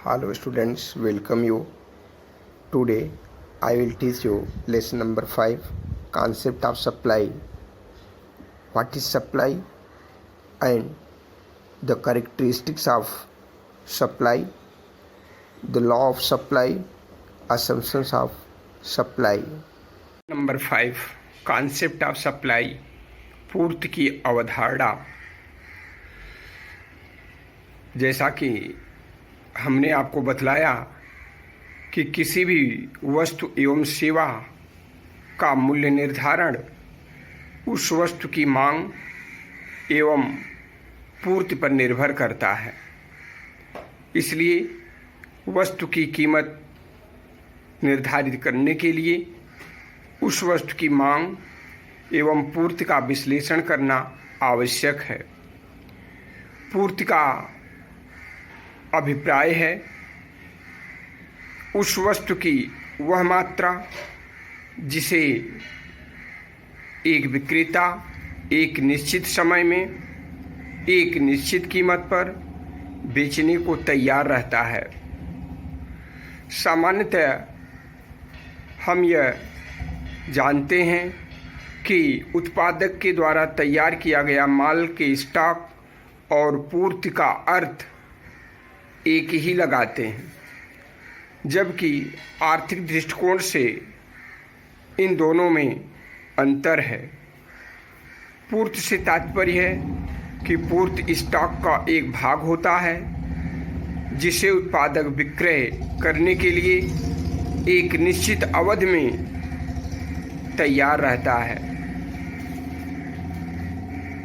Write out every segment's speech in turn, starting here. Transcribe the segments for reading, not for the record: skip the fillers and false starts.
Hello students, welcome you. Today I will teach you lesson number 5, concept of supply. What is supply and the characteristics of supply, the law of supply, assumptions of supply. Number 5 concept of supply, पूर्ति की अवधारणा। जैसा कि हमने आपको बतलाया कि किसी भी वस्तु एवं सेवा का मूल्य निर्धारण उस वस्तु की मांग एवं पूर्ति पर निर्भर करता है। इसलिए वस्तु की कीमत निर्धारित करने के लिए उस वस्तु की मांग एवं पूर्ति का विश्लेषण करना आवश्यक है। पूर्ति का अभिप्राय है उस वस्तु की वह मात्रा जिसे एक विक्रेता एक निश्चित समय में एक निश्चित कीमत पर बेचने को तैयार रहता है। सामान्यतः हम यह जानते हैं कि उत्पादक के द्वारा तैयार किया गया माल के स्टॉक और पूर्ति का अर्थ एक ही लगाते हैं, जबकि आर्थिक दृष्टिकोण से इन दोनों में अंतर है। पूर्ति से तात्पर्य है कि पूर्ति स्टॉक का एक भाग होता है जिसे उत्पादक विक्रय करने के लिए एक निश्चित अवधि में तैयार रहता है।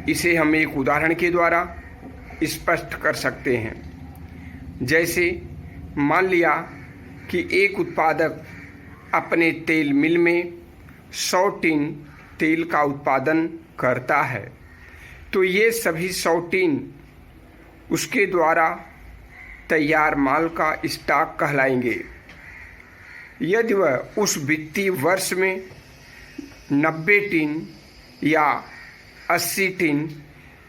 इसे हम एक उदाहरण के द्वारा स्पष्ट कर सकते हैं। जैसे मान लिया कि एक उत्पादक अपने तेल मिल में 100 टिन तेल का उत्पादन करता है, तो ये सभी 100 टिन उसके द्वारा तैयार माल का स्टॉक कहलाएंगे। यदि वह उस वित्तीय वर्ष में 90 टिन या 80 टिन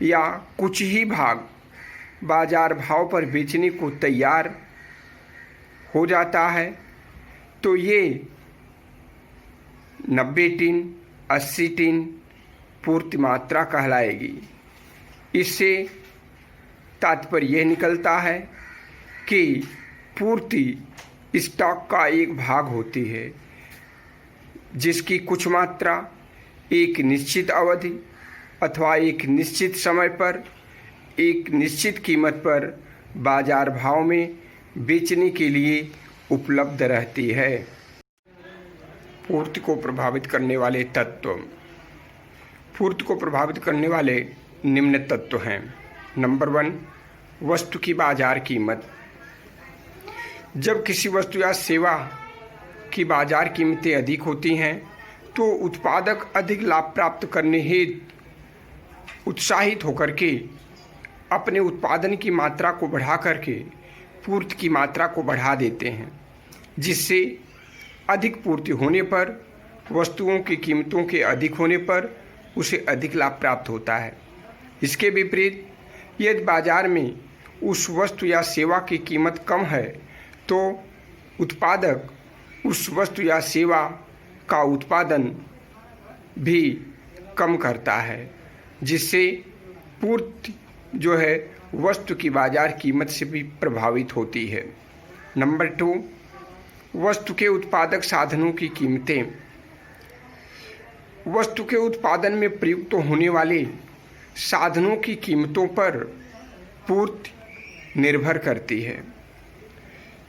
या कुछ ही भाग बाजार भाव पर बेचने को तैयार हो जाता है, तो ये 90 टिन 80 टिन पूर्ति मात्रा कहलाएगी। इससे तात्पर्य यह निकलता है कि पूर्ति स्टॉक का एक भाग होती है जिसकी कुछ मात्रा एक निश्चित अवधि अथवा एक निश्चित समय पर एक निश्चित कीमत पर बाजार भाव में बेचने के लिए उपलब्ध रहती है। पूर्ति को प्रभावित करने वाले तत्व। पूर्ति को प्रभावित करने वाले निम्न तत्व हैं। नंबर 1, वस्तु की बाजार कीमत। जब किसी वस्तु या सेवा की बाजार कीमतें अधिक होती हैं तो उत्पादक अधिक लाभ प्राप्त करने हेतु उत्साहित होकर के अपने उत्पादन की मात्रा को बढ़ा करके पूर्ति की मात्रा को बढ़ा देते हैं, जिससे अधिक पूर्ति होने पर वस्तुओं की कीमतों के अधिक होने पर उसे अधिक लाभ प्राप्त होता है। इसके विपरीत यदि बाजार में उस वस्तु या सेवा की कीमत कम है तो उत्पादक उस वस्तु या सेवा का उत्पादन भी कम करता है, जिससे पूर्ति जो है वस्तु की बाजार कीमत से भी प्रभावित होती है। नंबर 2, वस्तु के उत्पादक साधनों की कीमतें। वस्तु के उत्पादन में प्रयुक्त होने वाले साधनों की कीमतों पर पूर्ति निर्भर करती है।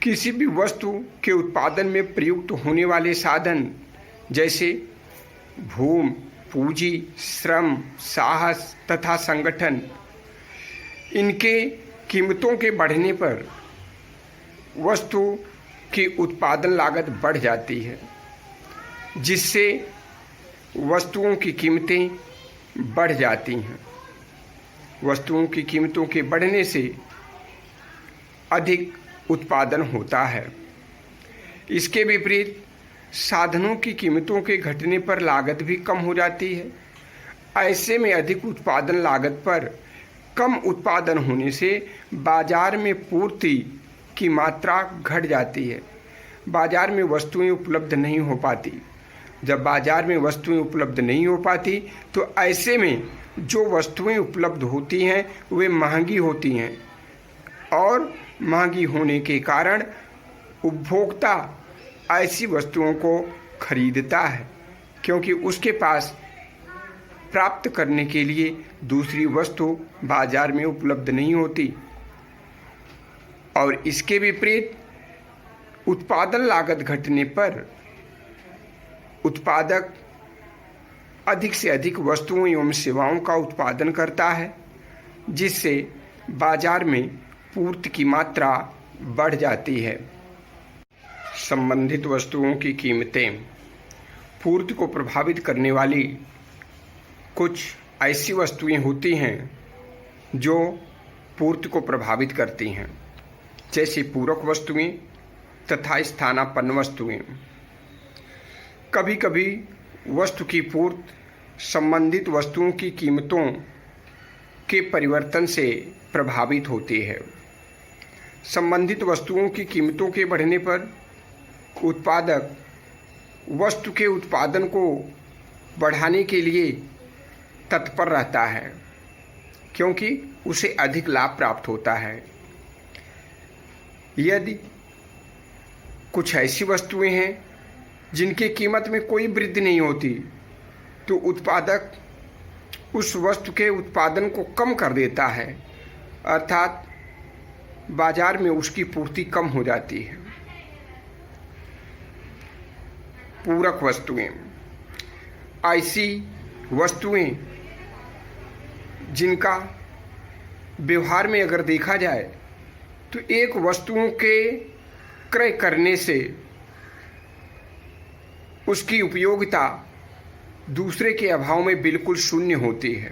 किसी भी वस्तु के उत्पादन में प्रयुक्त होने वाले साधन जैसे भूमि, पूंजी, श्रम, साहस तथा संगठन, इनके कीमतों के बढ़ने पर वस्तु की उत्पादन लागत बढ़ जाती है, जिससे वस्तुओं की कीमतें बढ़ जाती हैं। वस्तुओं की कीमतों के बढ़ने से अधिक उत्पादन होता है। इसके विपरीत साधनों की कीमतों के घटने पर लागत भी कम हो जाती है। ऐसे में अधिक उत्पादन लागत पर कम उत्पादन होने से बाजार में पूर्ति की मात्रा घट जाती है। बाजार में वस्तुएं उपलब्ध नहीं हो पाती। जब बाजार में वस्तुएं उपलब्ध नहीं हो पाती तो ऐसे में जो वस्तुएं उपलब्ध होती हैं वे महंगी होती हैं और महंगी होने के कारण उपभोक्ता ऐसी वस्तुओं को खरीदता है, क्योंकि उसके पास प्राप्त करने के लिए दूसरी वस्तु बाजार में उपलब्ध नहीं होती। और इसके विपरीत उत्पादन लागत घटने पर उत्पादक अधिक से अधिक वस्तुओं एवं सेवाओं का उत्पादन करता है, जिससे बाजार में पूर्ति की मात्रा बढ़ जाती है। संबंधित वस्तुओं की कीमतें। पूर्ति को प्रभावित करने वाली कुछ ऐसी वस्तुएं होती हैं जो पूर्ति को प्रभावित करती हैं, जैसे पूरक वस्तुएं तथा स्थानापन्न वस्तुएं। कभी कभी वस्तु की पूर्ति संबंधित वस्तुओं की कीमतों के परिवर्तन से प्रभावित होती है। संबंधित वस्तुओं की कीमतों के बढ़ने पर उत्पादक वस्तु के उत्पादन को बढ़ाने के लिए तत्पर रहता है, क्योंकि उसे अधिक लाभ प्राप्त होता है। यदि कुछ ऐसी वस्तुएं हैं जिनकी कीमत में कोई वृद्धि नहीं होती, तो उत्पादक उस वस्तु के उत्पादन को कम कर देता है, अर्थात बाजार में उसकी पूर्ति कम हो जाती है। पूरक वस्तुएं। ऐसी वस्तुएं जिनका व्यवहार में अगर देखा जाए तो एक वस्तुओं के क्रय करने से उसकी उपयोगिता दूसरे के अभाव में बिल्कुल शून्य होती है,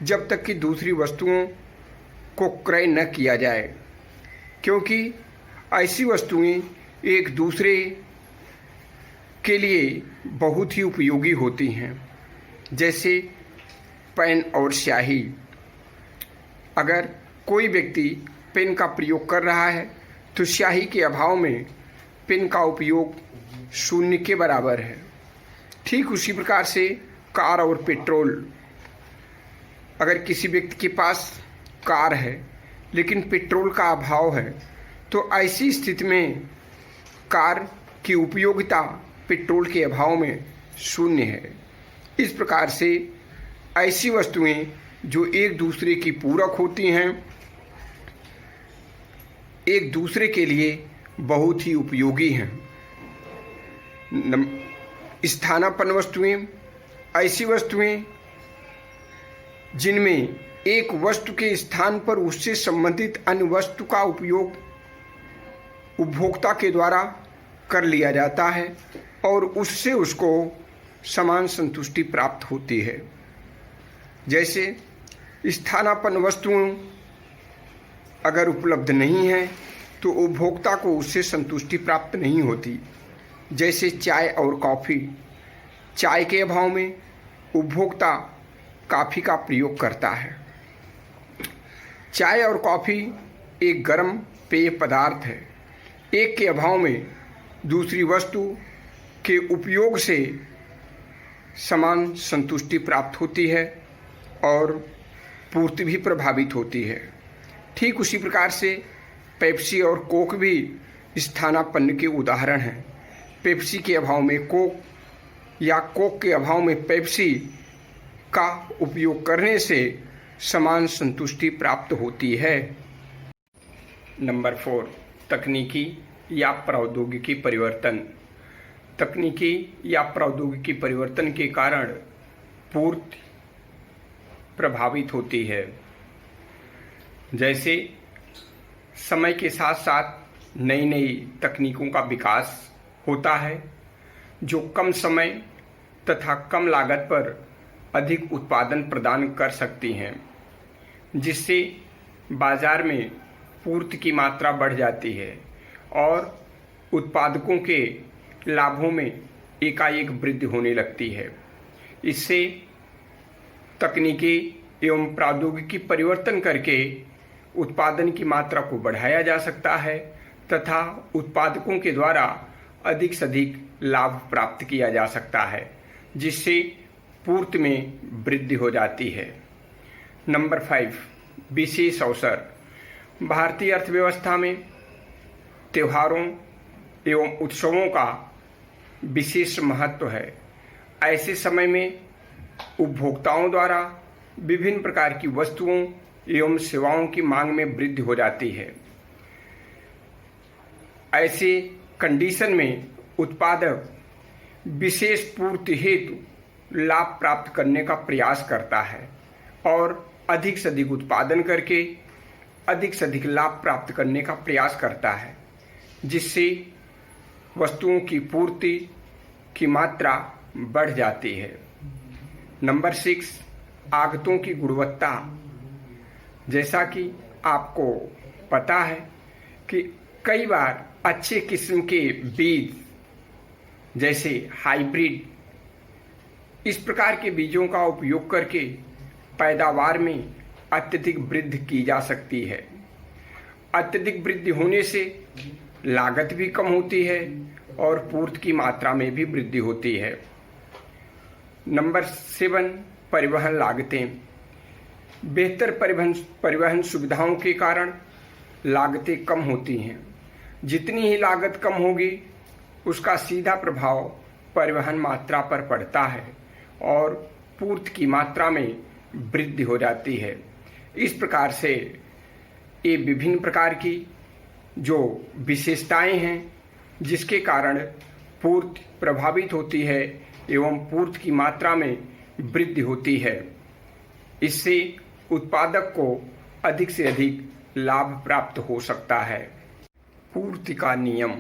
जब तक कि दूसरी वस्तुओं को क्रय न किया जाए, क्योंकि ऐसी वस्तुएं एक दूसरे के लिए बहुत ही उपयोगी होती हैं। जैसे पेन और स्याही। अगर कोई व्यक्ति पेन का प्रयोग कर रहा है तो स्याही के अभाव में पेन का उपयोग शून्य के बराबर है। ठीक उसी प्रकार से कार और पेट्रोल। अगर किसी व्यक्ति के पास कार है लेकिन पेट्रोल का अभाव है, तो ऐसी स्थिति में कार की उपयोगिता पेट्रोल के अभाव में शून्य है। इस प्रकार से ऐसी वस्तुएं जो एक दूसरे की पूरक होती हैं, एक दूसरे के लिए बहुत ही उपयोगी हैं। स्थानापन्न वस्तुएं। ऐसी वस्तुएं जिनमें एक वस्तु के स्थान पर उससे संबंधित अन्य वस्तु का उपयोग उपभोक्ता के द्वारा कर लिया जाता है और उससे उसको समान संतुष्टि प्राप्त होती है। जैसे स्थानापन्न वस्तुएं अगर उपलब्ध नहीं है तो उपभोक्ता को उससे संतुष्टि प्राप्त नहीं होती। जैसे चाय और कॉफ़ी। चाय के अभाव में उपभोक्ता कॉफ़ी का प्रयोग करता है। चाय और कॉफ़ी एक गर्म पेय पदार्थ है। एक के अभाव में दूसरी वस्तु के उपयोग से समान संतुष्टि प्राप्त होती है और पूर्ति भी प्रभावित होती है। ठीक उसी प्रकार से पेप्सी और कोक भी स्थानापन्न के उदाहरण हैं। पेप्सी के अभाव में कोक या कोक के अभाव में पेप्सी का उपयोग करने से समान संतुष्टि प्राप्त होती है। नंबर 4, तकनीकी या प्रौद्योगिकी परिवर्तन। तकनीकी या प्रौद्योगिकी परिवर्तन के कारण पूर्ति प्रभावित होती है। जैसे समय के साथ साथ नई नई तकनीकों का विकास होता है, जो कम समय तथा कम लागत पर अधिक उत्पादन प्रदान कर सकती हैं, जिससे बाजार में पूर्ति की मात्रा बढ़ जाती है और उत्पादकों के लाभों में एकाएक वृद्धि होने लगती है। इससे तकनीकी एवं प्रौद्योगिकी परिवर्तन करके उत्पादन की मात्रा को बढ़ाया जा सकता है तथा उत्पादकों के द्वारा अधिक से अधिक लाभ प्राप्त किया जा सकता है, जिससे पूर्ति में वृद्धि हो जाती है। नंबर 5, विशेष अवसर। भारतीय अर्थव्यवस्था में त्योहारों एवं उत्सवों का विशेष महत्व है। ऐसे समय में उपभोक्ताओं द्वारा विभिन्न प्रकार की वस्तुओं एवं सेवाओं की मांग में वृद्धि हो जाती है। ऐसे कंडीशन में उत्पादक विशेष पूर्ति हेतु लाभ प्राप्त करने का प्रयास करता है और अधिक से अधिक उत्पादन करके अधिक से अधिक लाभ प्राप्त करने का प्रयास करता है, जिससे वस्तुओं की पूर्ति की मात्रा बढ़ जाती है। नंबर 6, आगतों की गुणवत्ता। जैसा कि आपको पता है कि कई बार अच्छे किस्म के बीज जैसे हाइब्रिड, इस प्रकार के बीजों का उपयोग करके पैदावार में अत्यधिक वृद्धि की जा सकती है। अत्यधिक वृद्धि होने से लागत भी कम होती है और पूर्ति की मात्रा में भी वृद्धि होती है। नंबर 7, परिवहन लागतें। बेहतर परिवहन सुविधाओं के कारण लागतें कम होती हैं। जितनी ही लागत कम होगी उसका सीधा प्रभाव परिवहन मात्रा पर पड़ता है और पूर्ति की मात्रा में वृद्धि हो जाती है। इस प्रकार से ये विभिन्न प्रकार की जो विशेषताएं हैं जिसके कारण पूर्ति प्रभावित होती है एवं पूर्ति की मात्रा में वृद्धि होती है। इससे उत्पादक को अधिक से अधिक लाभ प्राप्त हो सकता है। पूर्ति का नियम।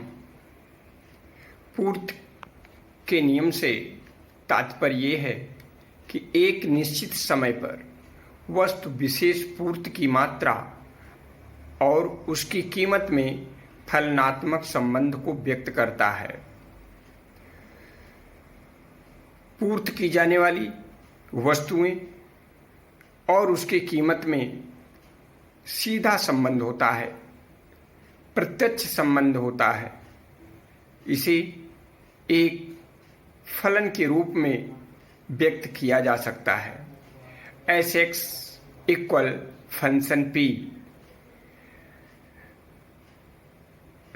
पूर्ति के नियम से तात्पर्य ये है कि एक निश्चित समय पर वस्तु विशेष पूर्ति की मात्रा और उसकी कीमत में फलनात्मक संबंध को व्यक्त करता है। पूर्ति की जाने वाली वस्तुएं और उसकी कीमत में सीधा संबंध होता है, प्रत्यक्ष संबंध होता है। इसे एक फलन के रूप में व्यक्त किया जा सकता है। Sx equal function P,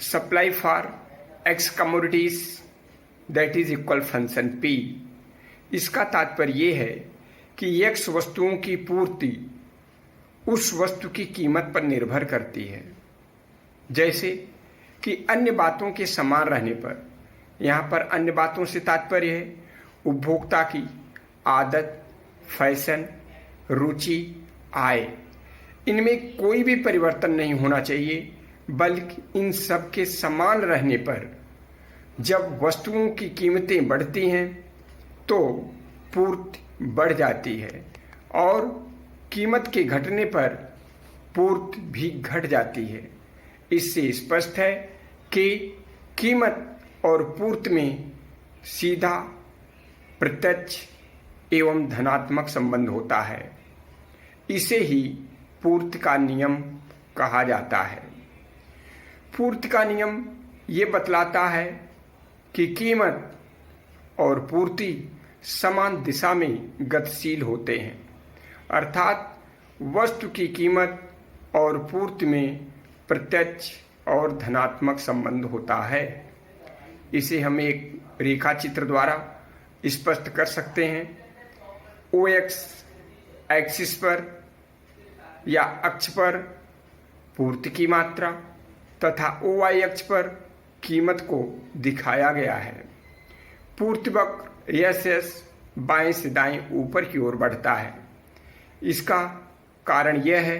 supply for X commodities that is equal function P। इसका तात्पर्य ये है कि X वस्तुओं की पूर्ति उस वस्तु की कीमत पर निर्भर करती है। जैसे कि अन्य बातों के समान रहने पर, यहाँ पर अन्य बातों से तात्पर्य है उपभोक्ता की आदत, फैशन, रुचि, आय, इनमें कोई भी परिवर्तन नहीं होना चाहिए, बल्कि इन सब के समान रहने पर जब वस्तुओं की कीमतें बढ़ती हैं तो पूर्ति बढ़ जाती है और कीमत के घटने पर पूर्ति भी घट जाती है। इससे स्पष्ट है कि कीमत और पूर्ति में सीधा प्रत्यक्ष एवं धनात्मक संबंध होता है। इसे ही पूर्ति का नियम कहा जाता है। पूर्ति का नियम ये बतलाता है कि कीमत और पूर्ति समान दिशा में गतिशील होते हैं, अर्थात वस्तु की कीमत और पूर्ति में प्रत्यक्ष और धनात्मक संबंध होता है। इसे हम एक रेखा चित्र द्वारा स्पष्ट कर सकते हैं। OX एक्सिस पर या अक्ष पर पूर्ति की मात्रा तथा OY अक्ष पर कीमत को दिखाया गया है। पूर्ति वक्र SS बाएं से दाएं ऊपर की ओर बढ़ता है। इसका कारण यह है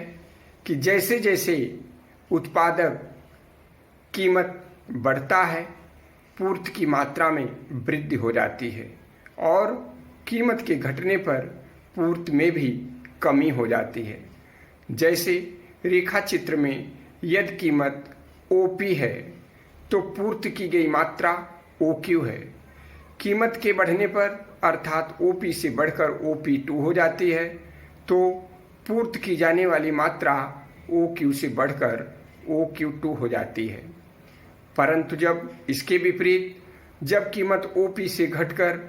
कि जैसे जैसे उत्पादक कीमत बढ़ता है पूर्ति की मात्रा में वृद्धि हो जाती है और कीमत के घटने पर पूर्ति में भी कमी हो जाती है। जैसे रेखा चित्र में यदि कीमत OP है तो पूर्ति की गई मात्रा OQ है। कीमत के बढ़ने पर अर्थात OP से बढ़कर OP2 हो जाती है तो पूर्ति की जाने वाली मात्रा OQ से बढ़कर OQ2 हो जाती है। परंतु जब इसके विपरीत जब कीमत OP से घटकर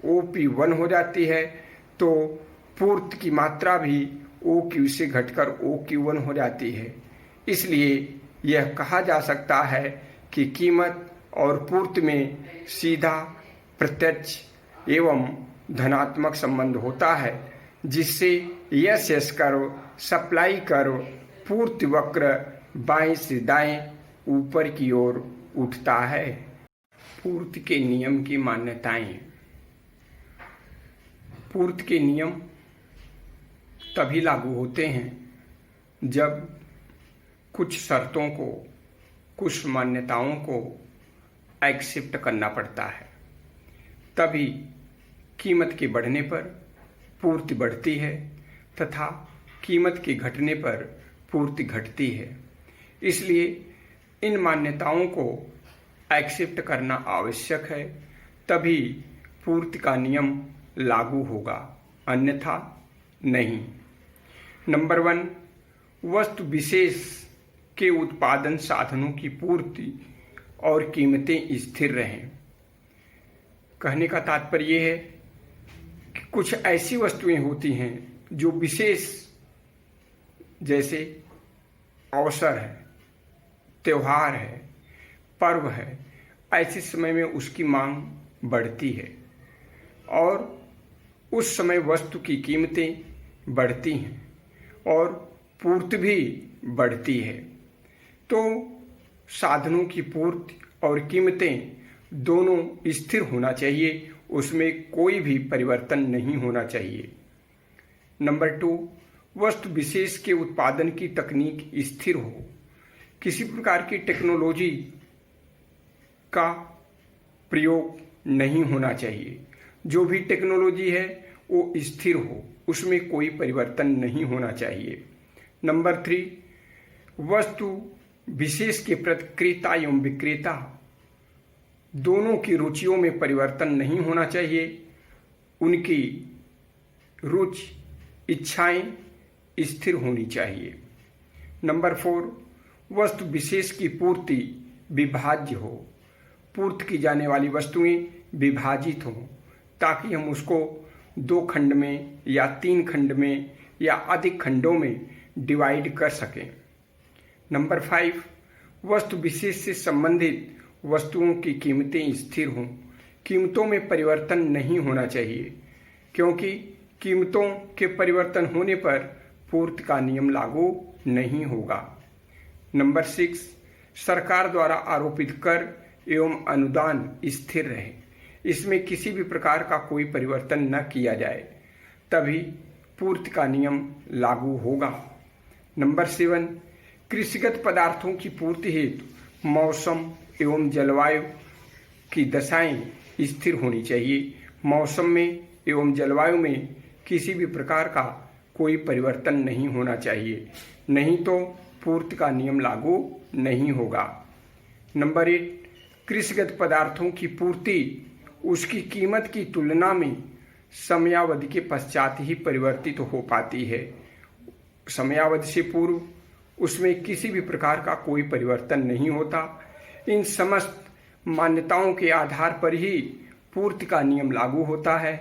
OP1 हो जाती है तो पूर्ति की मात्रा भी OQ से घटकर OQ1 हो जाती है। इसलिए यह कहा जा सकता है कि कीमत और पूर्ति में सीधा, प्रत्यक्ष एवं धनात्मक संबंध होता है, जिससे यस कर्व, सप्लाई कर्व, पूर्ति वक्र बाएं से दाएं ऊपर की ओर उठता है। पूर्ति के नियम की मान्यताएं। पूर्ति के नियम तभी लागू होते हैं जब कुछ शर्तों को, कुछ मान्यताओं को एक्सेप्ट करना पड़ता है, तभी कीमत के बढ़ने पर पूर्ति बढ़ती है तथा कीमत के घटने पर पूर्ति घटती है। इसलिए इन मान्यताओं को एक्सेप्ट करना आवश्यक है, तभी पूर्ति का नियम लागू होगा, अन्यथा नहीं। नंबर 1, वस्तु विशेष के उत्पादन साधनों की पूर्ति और कीमतें स्थिर रहें। कहने का तात्पर्य यह है कि कुछ ऐसी वस्तुएं होती हैं जो विशेष, जैसे अवसर है, त्योहार है, पर्व है, ऐसे समय में उसकी मांग बढ़ती है और उस समय वस्तु की कीमतें बढ़ती हैं और पूर्ति भी बढ़ती है। तो साधनों की पूर्ति और कीमतें दोनों स्थिर होना चाहिए, उसमें कोई भी परिवर्तन नहीं होना चाहिए। नंबर 2, वस्तु विशेष के उत्पादन की तकनीक स्थिर हो। किसी प्रकार की टेक्नोलॉजी का प्रयोग नहीं होना चाहिए। जो भी टेक्नोलॉजी है वो स्थिर हो, उसमें कोई परिवर्तन नहीं होना चाहिए। नंबर 3, वस्तु विशेष के प्रति क्रेता एवं विक्रेता दोनों की रुचियों में परिवर्तन नहीं होना चाहिए। उनकी रुचि, इच्छाएं स्थिर होनी चाहिए। नंबर 4, वस्तु विशेष की पूर्ति विभाज्य हो। पूर्ति की जाने वाली वस्तुएं विभाजित हों ताकि हम उसको 2 खंड में या 3 खंड में या अधिक खंडों में डिवाइड कर सकें। नंबर 5, वस्तु विशेष से संबंधित वस्तुओं की कीमतें स्थिर हों। कीमतों में परिवर्तन नहीं होना चाहिए, क्योंकि कीमतों के परिवर्तन होने पर पूर्ति का नियम लागू नहीं होगा। नंबर 6, सरकार द्वारा आरोपित कर एवं अनुदान स्थिर रहे, इसमें किसी भी प्रकार का कोई परिवर्तन न किया जाए, तभी पूर्ति का नियम लागू होगा। नंबर 7, कृषिगत पदार्थों की पूर्ति हेतु मौसम एवं जलवायु की दशाएं स्थिर होनी चाहिए। मौसम में एवं जलवायु में किसी भी प्रकार का कोई परिवर्तन नहीं होना चाहिए, नहीं तो पूर्ति का नियम लागू नहीं होगा। नंबर 8, कृषिगत पदार्थों की पूर्ति उसकी कीमत की तुलना में समयावधि के पश्चात ही परिवर्तित हो पाती है। समयावधि से पूर्व उसमें किसी भी प्रकार का कोई परिवर्तन नहीं होता। इन समस्त मान्यताओं के आधार पर ही पूर्ति का नियम लागू होता है।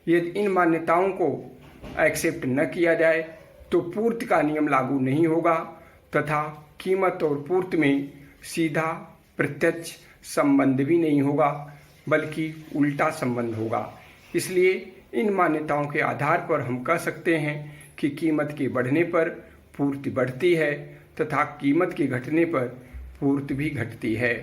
यदि इन मान्यताओं को एक्सेप्ट न किया जाए तो पूर्ति का नियम लागू नहीं होगा तथा कीमत और पूर्ति में सीधा प्रत्यक्ष संबंध भी नहीं होगा, बल्कि उल्टा संबंध होगा। इसलिए इन मान्यताओं के आधार पर हम कह सकते हैं कि कीमत के बढ़ने पर पूर्ति बढ़ती है तथा कीमत के घटने पर पूर्ति भी घटती है।